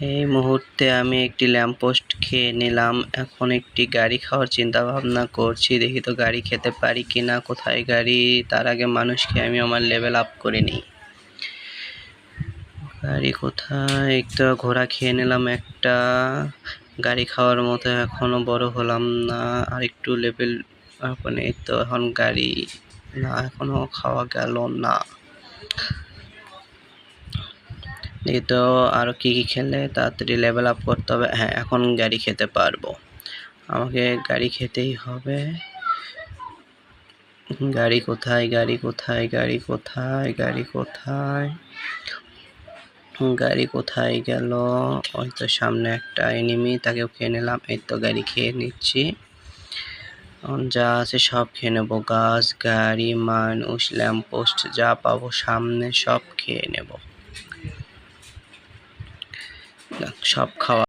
এই মুহূর্তে আমি একটি ল্যাম্পপোস্ট খেয়ে নিলাম। এখন একটি গাড়ি খাওয়ার চিন্তা ভাবনা করছি, দেখি তো গাড়ি খেতে পারি কিনা। কোথায় গাড়ি? তার আগে মানুষকে আমি আমার লেভেল আপ করে নিই। গাড়ি কোথায়? তো ঘোড়া খেয়ে নিলাম একটা। গাড়ি খাওয়ার মতো এখনো বড় হলাম না, আর একটু লেভেল মানে তো এখন গাড়ি না, এখনো খাওয়া গেল না। দেখি তো আরো কি কি খেলে তাড়াতাড়ি লেভেল আপ করতে হবে। হ্যাঁ, এখন গাড়ি খেতে পারবো। আমাকে গাড়ি খেতেই হবে। গাড়ি কোথায়? গাড়ি কোথায়? গাড়ি কোথায়? গাড়ি কোথায়? গাড়ি কোথায় গেল? ওই তো সামনে একটা এনিমি, তাকেও খেয়ে নিলাম। এই তো গাড়ি খেয়ে নিচ্ছি। যা আছে সব খেয়ে নেবো, গাছ, গাড়ি, মানুষ, ল্যাম্পপোস্ট, যা পাবো সামনে সব খেয়ে নেব। সব খাওয়া